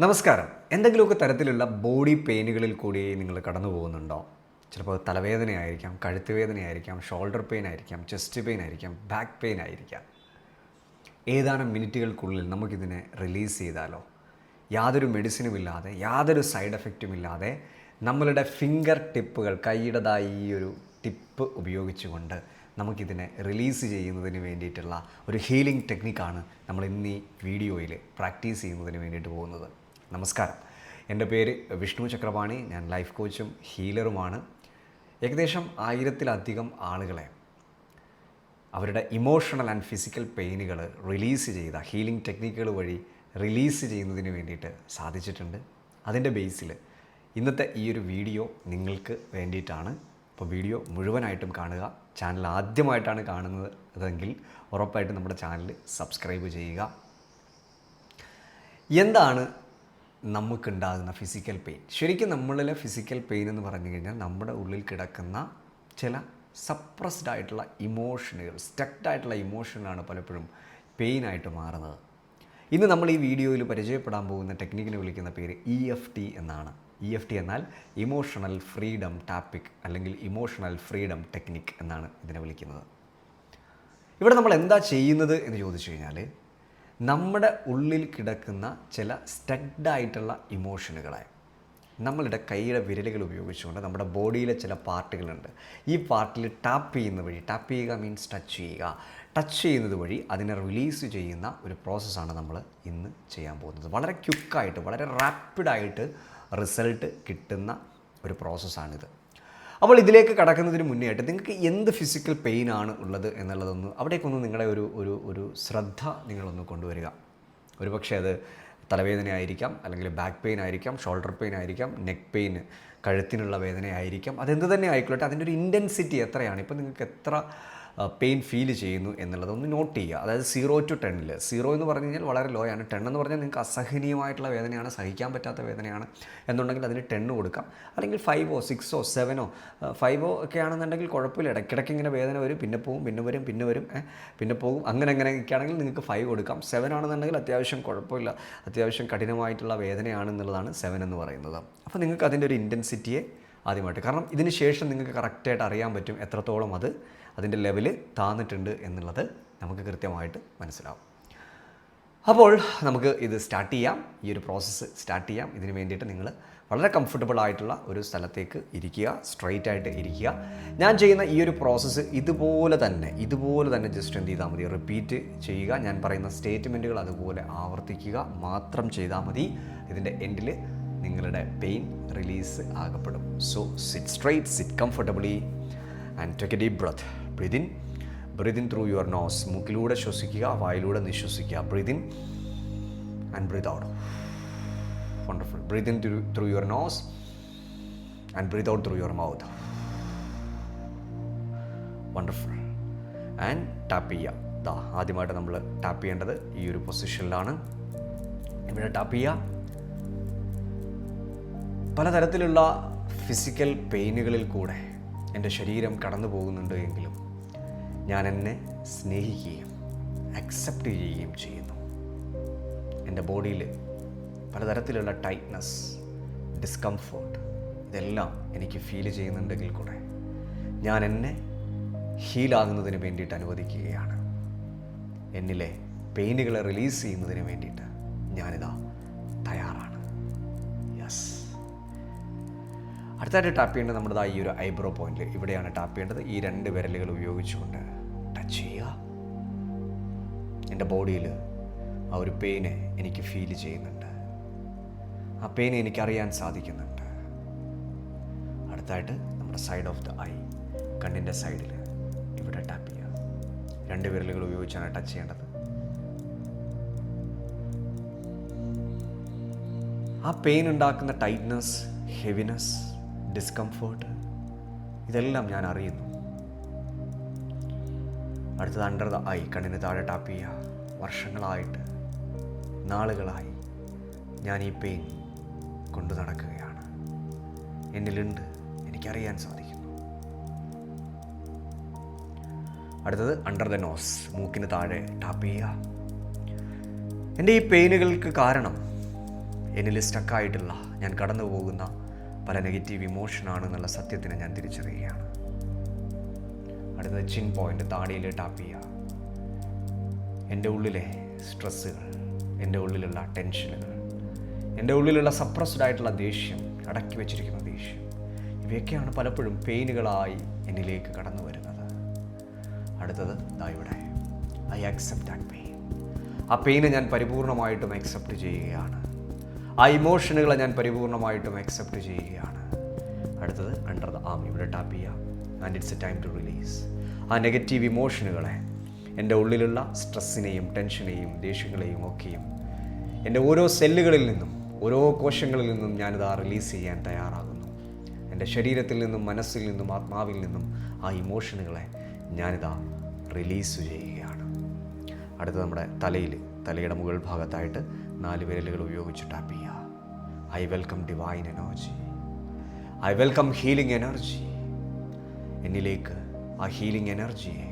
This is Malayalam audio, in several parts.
നമസ്കാരം. എന്തെങ്കിലുമൊക്കെ തരത്തിലുള്ള ബോഡി പെയിനുകളിൽ കൂടി നിങ്ങൾ കടന്നു പോകുന്നുണ്ടോ? ചിലപ്പോൾ തലവേദനയായിരിക്കാം, കഴുത്ത് വേദനയായിരിക്കാം, ഷോൾഡർ പെയിൻ ആയിരിക്കാം, ചെസ്റ്റ് പെയിൻ ആയിരിക്കാം, ബാക്ക് പെയിൻ ആയിരിക്കാം. ഏതാനും മിനിറ്റുകൾക്കുള്ളിൽ നമുക്കിതിനെ റിലീസ് ചെയ്താലോ? യാതൊരു മെഡിസിനുമില്ലാതെ, യാതൊരു സൈഡ് എഫക്റ്റും ഇല്ലാതെ നമ്മളുടെ ഫിംഗർ ടിപ്പുകൾ, കൈയുടേതായി ഈ ഒരു ടിപ്പ് ഉപയോഗിച്ചുകൊണ്ട് നമുക്കിതിനെ റിലീസ് ചെയ്യുന്നതിന് വേണ്ടിയിട്ടുള്ള ഒരു ഹീലിംഗ് ടെക്നിക്കാണ് നമ്മൾ ഇന്ന് ഈ വീഡിയോയിൽ പ്രാക്ടീസ് ചെയ്യുന്നതിന് വേണ്ടിയിട്ട് പോകുന്നത്. നമസ്കാരം. എൻ്റെ പേര് വിഷ്ണു ചക്രപാണി. ഞാൻ ലൈഫ് കോച്ചും ഹീലറുമാണ്. ഏകദേശം 1000-ലധികം ആളുകളെ അവരുടെ ഇമോഷണൽ ആൻഡ് ഫിസിക്കൽ പെയിനുകൾ റിലീസ് ചെയ്ത ഹീലിംഗ് ടെക്നിക്കുകൾ വഴി റിലീസ് ചെയ്യുന്നതിന് വേണ്ടിയിട്ട് സാധിച്ചിട്ടുണ്ട്. അതിൻ്റെ ബേസിൽ ഇന്നത്തെ ഈ ഒരു വീഡിയോ നിങ്ങൾക്ക് വേണ്ടിയിട്ടാണ്. അപ്പോൾ വീഡിയോ മുഴുവനായിട്ടും കാണുക. ചാനൽ ആദ്യമായിട്ടാണ് കാണുന്നതെങ്കിൽ ഉറപ്പായിട്ടും നമ്മുടെ ചാനൽ സബ്സ്ക്രൈബ് ചെയ്യുക. എന്താണ് നമുക്കുണ്ടാകുന്ന ഫിസിക്കൽ പെയിൻ? ശരിക്കും നമ്മളിലെ ഫിസിക്കൽ പെയിൻ എന്ന് പറഞ്ഞു കഴിഞ്ഞാൽ നമ്മുടെ ഉള്ളിൽ കിടക്കുന്ന ചില സപ്രസ്ഡ് ആയിട്ടുള്ള ഇമോഷനുകൾ, സ്റ്റക്ഡ് ആയിട്ടുള്ള ഇമോഷനാണ് പലപ്പോഴും പെയിനായിട്ട് മാറുന്നത്. ഇന്ന് നമ്മൾ ഈ വീഡിയോയിൽ പരിചയപ്പെടാൻ പോകുന്ന ടെക്നിക്കിനെ വിളിക്കുന്ന പേര് EFT എന്നാണ്. EFT എന്നാൽ ഇമോഷണൽ ഫ്രീഡം ടാപ്പിക് അല്ലെങ്കിൽ ഇമോഷണൽ ഫ്രീഡം ടെക്നിക് എന്നാണ് ഇതിനെ വിളിക്കുന്നത്. ഇവിടെ നമ്മൾ എന്താ ചെയ്യുന്നത് എന്ന് ചോദിച്ചു കഴിഞ്ഞാൽ, നമ്മുടെ ഉള്ളിൽ കിടക്കുന്ന ചില സ്റ്റക്ഡായിട്ടുള്ള ഇമോഷനുകളെ നമ്മളുടെ കൈയുടെ വിരലുകൾ ഉപയോഗിച്ചുകൊണ്ട് നമ്മുടെ ബോഡിയിലെ ചില പാർട്ടുകളുണ്ട്, ഈ പാർട്ടിൽ ടാപ്പ് ചെയ്യുന്ന വഴി, ടാപ്പ് ചെയ്യുക മീൻസ് ടച്ച് ചെയ്യുന്നത് വഴി അതിനെ റിലീസ് ചെയ്യുന്ന ഒരു പ്രോസസ്സാണ് നമ്മൾ ഇന്ന് ചെയ്യാൻ പോകുന്നത്. വളരെ ക്വിക്കായിട്ട്, വളരെ റാപ്പിഡായിട്ട് റിസൾട്ട് കിട്ടുന്ന ഒരു പ്രോസസ്സാണിത്. അപ്പോൾ ഇതിലേക്ക് കടക്കുന്നതിന് മുന്നേ ആയിട്ട് നിങ്ങൾക്ക് എന്ത് ഫിസിക്കൽ പെയിനാണ് ഉള്ളത് എന്നുള്ളതൊന്ന് അവിടേക്കൊന്ന് നിങ്ങളുടെ ഒരു ശ്രദ്ധ നിങ്ങളൊന്ന് കൊണ്ടുവരിക. ഒരുപക്ഷെ അത് തലവേദന ആയിരിക്കാം, അല്ലെങ്കിൽ ബാക്ക് പെയിൻ ആയിരിക്കാം, ഷോൾഡർ പെയിൻ ആയിരിക്കാം, നെക്ക് പെയിൻ, കഴുത്തിനുള്ള വേദനയായിരിക്കാം. അതെന്ത് തന്നെ ആയിക്കോട്ടെ, അതിൻ്റെ ഒരു ഇൻറ്റൻസിറ്റി എത്രയാണ്, ഇപ്പോൾ നിങ്ങൾക്ക് എത്ര പെയിൻ ഫീൽ ചെയ്യുന്നു എന്നുള്ളതൊന്ന് നോട്ട് ചെയ്യുക. അതായത് 0 to 10. 0 എന്ന് പറഞ്ഞു കഴിഞ്ഞാൽ വളരെ ലോ ആണ്. 10 എന്ന് പറഞ്ഞാൽ നിങ്ങൾക്ക് അസഹനീയമായിട്ടുള്ള വേദനയാണ്, സഹിക്കാൻ പറ്റാത്ത വേദനയാണ് എന്നുണ്ടെങ്കിൽ അതിന് 10 കൊടുക്കാം. അല്ലെങ്കിൽ 5 6 7 5 ഒക്കെ ആണെന്നുണ്ടെങ്കിൽ കുഴപ്പമില്ല. ഇടയ്ക്കിടയ്ക്ക് ഇങ്ങനെ വേദന വരും, പിന്നെ പോകും, പിന്നെ വരും, പിന്നെ പോകും, അങ്ങനെയൊക്കെ ആണെങ്കിൽ നിങ്ങൾക്ക് 5 കൊടുക്കാം. 7 ആണെന്നുണ്ടെങ്കിൽ അത്യാവശ്യം കുഴപ്പമില്ല, അത്യാവശ്യം കഠിനമായിട്ടുള്ള വേദനയാണെന്നുള്ളതാണ് 7 എന്ന് പറയുന്നത്. അപ്പോൾ നിങ്ങൾക്ക് അതിൻ്റെ ഒരു ഇൻറ്റൻസിറ്റിയെ ആദ്യമായിട്ട്, കാരണം ഇതിന് ശേഷം നിങ്ങൾക്ക് കറക്റ്റായിട്ട് അറിയാൻ പറ്റും എത്രത്തോളം അതിൻ്റെ ലെവൽ താന്നിട്ടുണ്ട് എന്നുള്ളത് നമുക്ക് കൃത്യമായിട്ട് മനസ്സിലാവും. അപ്പോൾ നമുക്ക് ഇത് സ്റ്റാർട്ട് ചെയ്യാം, ഈ ഒരു പ്രോസസ്സ് സ്റ്റാർട്ട് ചെയ്യാം. ഇതിന് വേണ്ടിയിട്ട് നിങ്ങൾ വളരെ കംഫർട്ടബിൾ ആയിട്ടുള്ള ഒരു സ്ഥലത്തേക്ക് ഇരിക്കുക, സ്ട്രെയിറ്റ് ആയിട്ട് ഇരിക്കുക. ഞാൻ ചെയ്യുന്ന ഈ ഒരു പ്രോസസ്സ് ഇതുപോലെ തന്നെ ജസ്റ്റ് എന്ത് ചെയ്താൽ മതി, റിപ്പീറ്റ് ചെയ്യുക. ഞാൻ പറയുന്ന സ്റ്റേറ്റ്മെൻറ്റുകൾ അതുപോലെ ആവർത്തിക്കുക മാത്രം ചെയ്താൽ മതി. ഇതിൻ്റെ എൻഡിൽ നിങ്ങളുടെ പെയിൻ റിലീസ് ആകപ്പെടും. So sit straight, sit comfortably and take a deep breath. Breathe in through your nose. മൂക്കിലൂടെ ശ്വസിക്കുക, വായിലൂടെ നിശ്വസിക്കുക. Breathe in and breathe out. Wonderful. Breathe in through your nose and breathe out through your mouth. Wonderful. And tap ചെയ്യുക. ആദ്യമായിട്ട് നമ്മൾ ടാപ്പ് ചെയ്യേണ്ടത് ഈ ഒരു പൊസിഷനിലാണ്. ഇവിടെ ടാപ്പ് ചെയ്യുക. പലതരത്തിലുള്ള ഫിസിക്കൽ പെയിനുകളിൽ കൂടെ എൻ്റെ ശരീരം കടന്നു പോകുന്നുണ്ട് എങ്കിലും ഞാൻ എന്നെ സ്നേഹിക്കുകയും അക്സെപ്റ്റ് ചെയ്യുകയും ചെയ്യുന്നു. എൻ്റെ ബോഡിയിൽ പലതരത്തിലുള്ള ടൈറ്റ്നസ്, ഡിസ്കംഫോർട്ട്, ഇതെല്ലാം എനിക്ക് ഫീൽ ചെയ്യുന്നുണ്ടെങ്കിൽ കൂടെ ഞാൻ എന്നെ ഹീലാകുന്നതിന് വേണ്ടിയിട്ട് അനുവദിക്കുകയാണ്. എന്നിലെ പെയിനുകളെ റിലീസ് ചെയ്യുന്നതിന് വേണ്ടിയിട്ട് ഞാനിതാ തയ്യാറാണ്. യെസ്. അടുത്തായിട്ട് ടാപ്പ് ചെയ്യേണ്ടത് നമ്മുടെ ഈ ഒരു ഐബ്രോ പോയിന്റിൽ, ഇവിടെയാണ് ടാപ്പ് ചെയ്യേണ്ടത്. ഈ 2 വിരലുകൾ ഉപയോഗിച്ചുകൊണ്ട് ടച്ച് ചെയ്യുക. എൻ്റെ ബോഡിയിൽ ആ ഒരു പെയിനെ എനിക്ക് ഫീൽ ചെയ്യുന്നുണ്ട്, ആ പെയിനെ എനിക്കറിയാൻ സാധിക്കുന്നുണ്ട്. അടുത്തായിട്ട് നമ്മുടെ സൈഡ് ഓഫ് ദ ഐ, കണ്ണിൻ്റെ സൈഡിൽ ഇവിടെ ടാപ്പ് ചെയ്യുക. 2 വിരലുകൾ ഉപയോഗിച്ചാണ് ടച്ച് ചെയ്യേണ്ടത്. ആ പെയിൻ ഉണ്ടാക്കുന്ന ടൈറ്റ്നസ്, ഹെവിനെസ്, ഡിസ്കംഫേർട്ട്, ഇതെല്ലാം ഞാൻ അറിയുന്നു. അടുത്തത് അണ്ടർ ദ ഐ, കണ്ണിന് താഴെ ടാപ്പ് ചെയ്യുക. വർഷങ്ങളായിട്ട്, നാളുകളായി ഞാൻ ഈ പെയിൻ കൊണ്ടു നടക്കുകയാണ്. എന്നിലുണ്ട്, എനിക്കറിയാൻ സാധിക്കുന്നു. അടുത്തത് അണ്ടർ ദ നോസ്, മൂക്കിന് താഴെ ടാപ്പ് ചെയ്യുക. എൻ്റെ ഈ പെയിനുകൾക്ക് കാരണം എന്നിൽ സ്റ്റക്കായിട്ടുള്ള, ഞാൻ കടന്നു പോകുന്ന പല നെഗറ്റീവ് ഇമോഷനാണെന്നുള്ള സത്യത്തിനെ ഞാൻ തിരിച്ചറിയുകയാണ്. അടുത്തത് ചിൻ പോയിൻ്റ്, താടിയിൽ ടാപ്പ് ചെയ്യുക. എൻ്റെ ഉള്ളിലെ സ്ട്രെസ്സുകൾ, എൻ്റെ ഉള്ളിലുള്ള ടെൻഷനുകൾ, എൻ്റെ ഉള്ളിലുള്ള സപ്രസ്ഡ് ആയിട്ടുള്ള ദേഷ്യം, അടക്കി വെച്ചിരിക്കുന്ന ദേഷ്യം, ഇവയൊക്കെയാണ് പലപ്പോഴും പെയിനുകളായി എന്നിലേക്ക് കടന്നു വരുന്നത്. അടുത്തത് ദാ ഇവിടെ, ഐ ആക്സെപ്റ്റ് ദാറ്റ് പെയിൻ. ആ പെയിനെ ഞാൻ പരിപൂർണമായിട്ടും അക്സെപ്റ്റ് ചെയ്യുകയാണ്. ആ ഇമോഷനുകളെ ഞാൻ പരിപൂർണമായിട്ടും അക്സെപ്റ്റ് ചെയ്യുകയാണ്. അടുത്തത് അണ്ടർ ദ ആം, ഇവിടെ ടാപ്പ് ചെയ്യുക. And it's a time to release. ആ നെഗറ്റീവ് ഇമോഷനുകളെ, എൻ്റെ ഉള്ളിലുള്ള സ്ട്രെസ്സിനെയും ടെൻഷനെയും ദേഷ്യങ്ങളെയും ഒക്കെയും എൻ്റെ ഓരോ സെല്ലുകളിൽ നിന്നും, ഓരോ കോശങ്ങളിൽ നിന്നും ഞാനിതാ റിലീസ് ചെയ്യാൻ തയ്യാറാകുന്നു. എൻ്റെ ശരീരത്തിൽ നിന്നും, മനസ്സിൽ നിന്നും, ആത്മാവിൽ നിന്നും ആ ഇമോഷനുകളെ ഞാനിതാ റിലീസ് ചെയ്യുകയാണ്. അടുത്തത് നമ്മുടെ തലയുടെ മുകൾ ഭാഗത്തായിട്ട് 4 വിരലുകൾ ഉപയോഗിച്ച് ടാപ്പ് ചെയ്യുക. I welcome divine energy. I welcome healing energy. എന്നിലേക്ക് ആ ഹീലിംഗ് എനർജിയെ,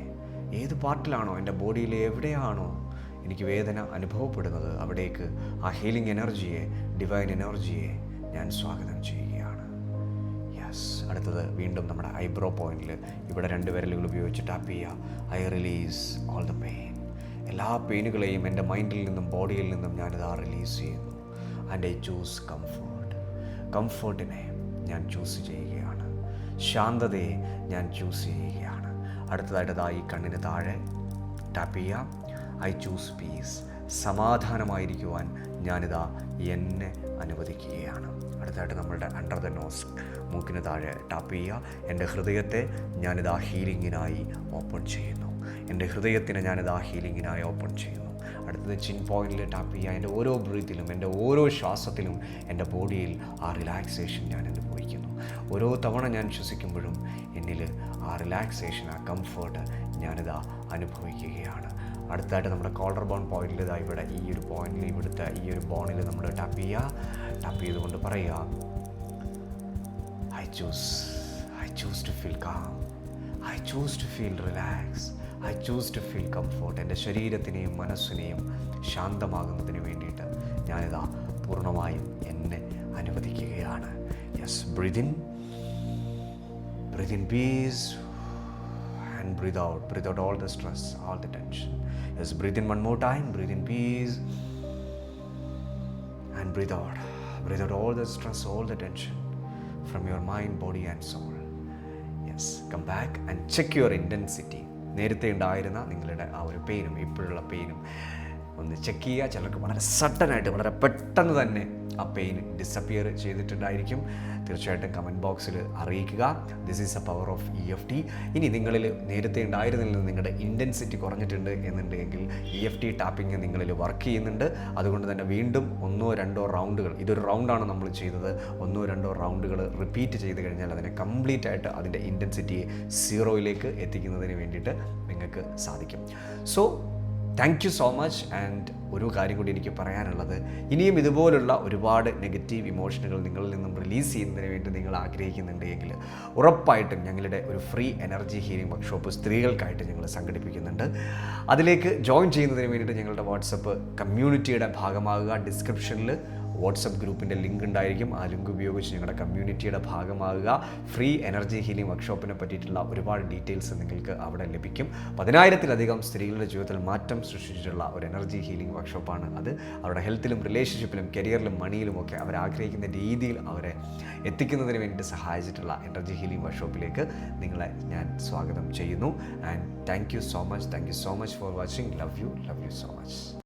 ഏത് പാർട്ടിലാണോ, എൻ്റെ ബോഡിയിലെ എവിടെയാണോ എനിക്ക് വേദന അനുഭവപ്പെടുന്നത്, അവിടേക്ക് ആ ഹീലിംഗ് എനർജിയെ, ഡിവൈൻ എനർജിയെ ഞാൻ സ്വാഗതം ചെയ്യുകയാണ്. യെസ്. അടുത്തത് വീണ്ടും നമ്മുടെ ഐബ്രോ പോയിന്റിൽ ഇവിടെ 2 വിരലുകൾ ഉപയോഗിച്ച് ടാപ്പ് ചെയ്യുക. I release all the pain. എല്ലാ പെയിനുകളെയും എൻ്റെ മൈൻഡിൽ നിന്നും, ബോഡിയിൽ നിന്നും ഞാനിതാ റിലീസ് ചെയ്യുന്നു. And I choose comfort. കംഫേർട്ടിനെ ഞാൻ ചൂസ് ചെയ്യുകയാണ്. ശാന്തതയെ ഞാൻ ചൂസ് ചെയ്യുകയാണ്. അടുത്തതായിട്ട് ഈ കണ്ണിന് താഴെ ടാപ്പ് ചെയ്യാം. I choose piece. സമാധാനമായിരിക്കുവാൻ ഞാനിതാ എന്നെ അനുവദിക്കുകയാണ്. അടുത്തതായിട്ട് നമ്മളുടെ അണ്ടർ ദ നോസ്, മൂക്കിന് താഴെ ടാപ്പ് ചെയ്യുക. എൻ്റെ ഹൃദയത്തെ ഞാനിതാ ഹീലിങ്ങിനായി ഓപ്പൺ ചെയ്യുന്നു. എൻ്റെ ഹൃദയത്തിനെ ഞാനിതാ ഹീലിങ്ങിനായി ഓപ്പൺ ചെയ്യുന്നു. അടുത്തത് ചിൻ പോയിന്റിൽ ടാപ്പ് ചെയ്യുക. എൻ്റെ ഓരോ ബ്രീത്തിലും, എൻ്റെ ഓരോ ശ്വാസത്തിലും എൻ്റെ ബോഡിയിൽ ആ റിലാക്സേഷൻ ഞാൻ അനുഭവിക്കുന്നു. ഓരോ തവണ ഞാൻ ശ്വസിക്കുമ്പോഴും എന്നിൽ ആ റിലാക്സേഷൻ, ആ കംഫേർട്ട് ഞാനിതാ അനുഭവിക്കുകയാണ്. അടുത്തായിട്ട് നമ്മുടെ കോളർ ബോൺ പോയിന്റിൽ ഇവിടെ ഈ ഒരു പോയിന്റിൽ, ഇവിടുത്തെ ഈ ഒരു ബോണിൽ നമ്മൾ ടാപ്പ് ചെയ്യുക. ടാപ്പ് ചെയ്തുകൊണ്ട് പറയുക, I choose to feel calm. I choose to feel relax. I choose to feel comfort. എൻ്റെ ശരീരത്തിനെയും മനസ്സിനെയും ശാന്തമാകുന്നതിന് വേണ്ടിയിട്ട് ഞാനിതാ പൂർണ്ണമായും എന്നെ അനുവദിക്കുകയാണ്. Yes. Breathe in peace and breathe out all the stress, all the tension. Yes, breathe in one more time, breathe in peace, and breathe out all the stress, all the tension from your mind, body and soul. Yes, come back and check your intensity. നേരത്തെ ഉണ്ടായിരുന്ന നിങ്ങളുടെ ആ ഒരു പെയിനും ഇപ്പോഴുള്ള പെയിനും ഒന്ന് ചെക്ക് ചെയ്യുക. ചിലർക്ക് വളരെ സഡനായിട്ട്, വളരെ പെട്ടെന്ന് തന്നെ ആ പെയിൻ ഡിസപ്പിയർ ചെയ്തിട്ടുണ്ടായിരിക്കും. തീർച്ചയായിട്ടും കമൻറ്റ് ബോക്സിൽ അറിയിക്കുക. This is A power of EFT. ഇനി നിങ്ങളിൽ നേരത്തെ ഉണ്ടായിരുന്നതിൽ നിന്ന് നിങ്ങളുടെ ഇൻറ്റൻസിറ്റി കുറഞ്ഞിട്ടുണ്ട് എന്നുണ്ടെങ്കിൽ EFT ടാപ്പിംഗ് നിങ്ങളിൽ വർക്ക് ചെയ്യുന്നുണ്ട്. അതുകൊണ്ട് തന്നെ വീണ്ടും 1-2 റൗണ്ടുകൾ, ഇതൊരു റൗണ്ടാണ് നമ്മൾ ചെയ്തത്, 1-2 റൗണ്ടുകൾ റിപ്പീറ്റ് ചെയ്ത് കഴിഞ്ഞാൽ അതിനെ കംപ്ലീറ്റ് ആയിട്ട് അതിൻ്റെ ഇൻറ്റൻസിറ്റിയെ 0യിലേക്ക് എത്തിക്കുന്നതിന് വേണ്ടിയിട്ട് നിങ്ങൾക്ക് സാധിക്കും. So thank you so much. And ഒരു കാര്യം കൂടി എനിക്ക് പറയാനുള്ളത്, ഇനിയും ഇതുപോലുള്ള ഒരുപാട് നെഗറ്റീവ് ഇമോഷനുകൾ നിങ്ങളിൽ നിന്നും റിലീസ് ചെയ്യുന്നതിന് വേണ്ടി നിങ്ങൾ ആഗ്രഹിക്കുന്നുണ്ടെങ്കിൽ ഉറപ്പായിട്ടും ഞങ്ങളുടെ ഒരു ഫ്രീ എനർജി ഹീലിംഗ് വർക്ക്ഷോപ്പ് സ്ത്രീകൾക്കായിട്ട് ഞങ്ങൾ സംഘടിപ്പിക്കുന്നുണ്ട്. അതിലേക്ക് ജോയിൻ ചെയ്യുന്നതിന് വേണ്ടിയിട്ട് ഞങ്ങളുടെ വാട്സപ്പ് കമ്മ്യൂണിറ്റിയുടെ ഭാഗമാകുക. ഡിസ്ക്രിപ്ഷനിൽ വാട്സപ്പ് ഗ്രൂപ്പിൻ്റെ ലിങ്ക് ഉണ്ടായിരിക്കും. ആ ലിങ്ക് ഉപയോഗിച്ച് ഞങ്ങളുടെ കമ്മ്യൂണിറ്റിയുടെ ഭാഗമാകുക. ഫ്രീ എനർജി ഹീലിംഗ് വർക്ക്ഷോപ്പിനെ പറ്റിയിട്ടുള്ള ഒരുപാട് ഡീറ്റെയിൽസ് നിങ്ങൾക്ക് അവിടെ ലഭിക്കും. 10,000-ലധികം സ്ത്രീകളുടെ ജീവിതത്തിൽ മാറ്റം സൃഷ്ടിച്ചിട്ടുള്ള ഒരു എനർജി ഹീലിംഗ് വർക്ക്ഷോപ്പാണ് അത്. അവരുടെ ഹെൽത്തിലും റിലേഷൻഷിപ്പിലും കരിയറിലും മണിയിലും ഒക്കെ അവർ ആഗ്രഹിക്കുന്ന രീതിയിൽ അവരെ എത്തിക്കുന്നതിന് വേണ്ടിയിട്ട് സഹായിച്ചിട്ടുള്ള എനർജി ഹീലിംഗ് വർക്ക്ഷോപ്പിലേക്ക് നിങ്ങളെ ഞാൻ സ്വാഗതം ചെയ്യുന്നു. And thank you so much for watching. Love you so much.